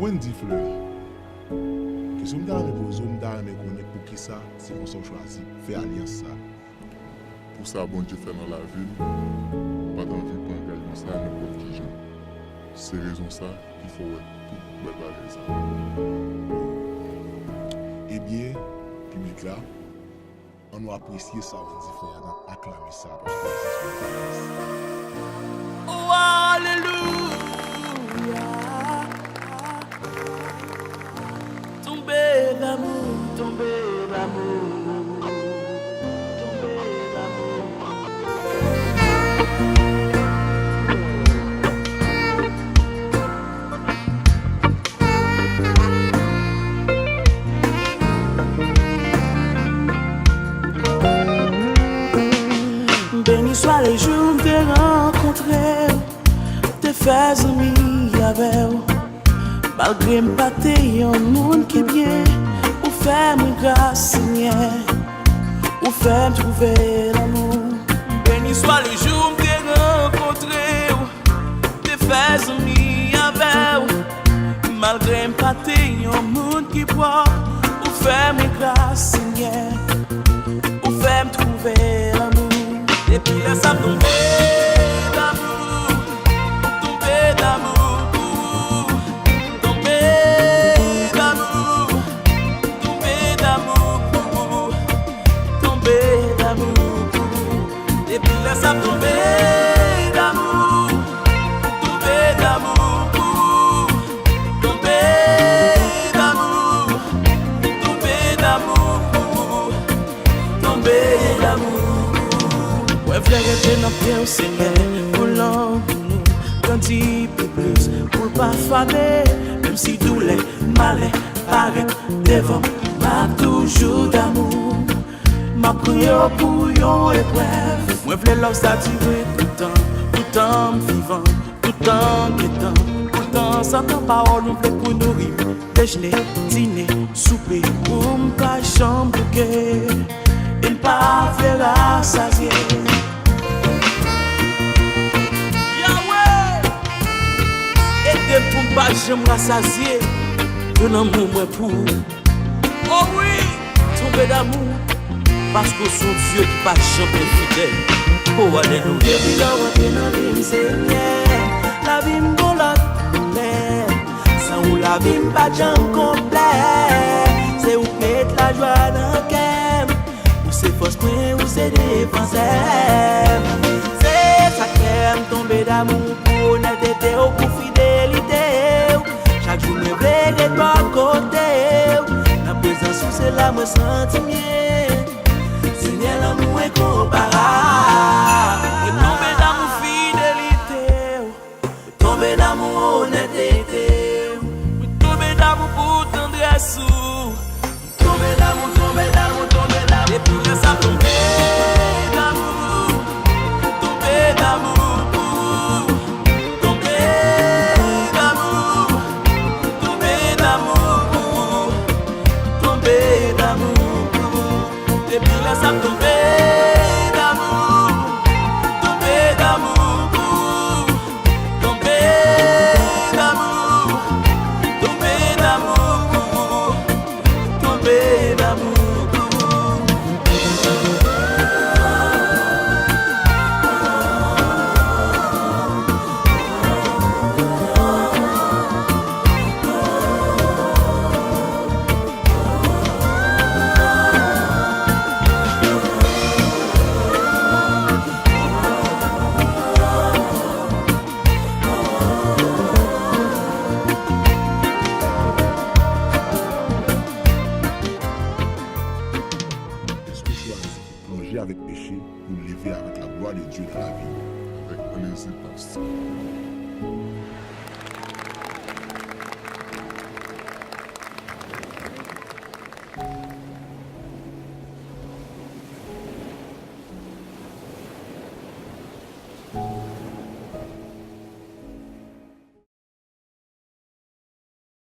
Wendy Fleury. Question me me poser, me connaître pour qui ça, c'est qu'on s'en choisi faire alliance ça. Pour ça, bon Dieu fait dans la ville, pas d'envie pour engager ça n'importe qui gens. C'est raison ça qu'il faut tout préparer ça. Eh bien, public là, on doit apprécier ça, Wendy Fleury, on a acclamé ça parce que c'est Oh, alléluia. Tombé d'amour, tombé d'amour, tombé d'amour. Béni soit les jours que t'es rencontré, t'es fait amis avec. Malgré m'paté yon monde qui bien, ou fait mon grâce Seigneur, ou fait me trouver l'amour. Béni soit les jours que t'es rencontré, t'es fait amis avec. Malgré m'paté yon monde qui boit, ou fait mon grâce Seigneur, ou fait me trouver l'amour. Et puis là ça tombe d'amour, tombe d'amour. Ça tomber d'amour, tomber d'amour, tomber d'amour, tomber d'amour, tomber d'amour. Ouais, frère, et notre bien au Seigneur, pour l'homme, grandit plus, pour pas famer, même si tous les malais paraissent devant, m'a toujours d'amour, m'a prié pour yon épreuve. Moi v'lais l'homme s'attirer tout le temps vivant, tout le temps guettant, tout le temps sans ta parole, on v'lait pour nourrir, déjeuner, dîner, souper, pour m'pas chambre bouquet, et m'pas faire rassasier. Yahweh, aidez pour m'pas chambre rassasier, de l'amour moi pour, oh oui, tomber d'amour. Parce que son Dieu qui pas jamais fidèle. Oh alléluia. Depuis la rentrée dans la vie Seigneur, la vie m'bolot sans ou la vie pas jamais complète. C'est où mettre la joie dans le cœur, ou c'est force point ou c'est défense. C'est ça qui aime tomber d'amour pour honnêteté ou pour fidélité. Chaque jour me veille de ton côté. La présence c'est là me senti mieux. Seigneur, l'amour est comparable. Tomber d'amour fidélité, tomber d'amour honnêteté, tomber d'amour pour tendresse, tomber d'amour, tomber d'amour, tomber d'amour. Et puis là ça tomber d'amour, tomber d'amour, tomber d'amour, tomber d'amour, tomber d'amour. Et puis là ça tombe d'amour, tomber d'amour, tomber d'amour, tomber d'amour, tomber d'amour. avec péché pour lever avec la gloire de Dieu dans la vie. Avec plaisir, pasteur.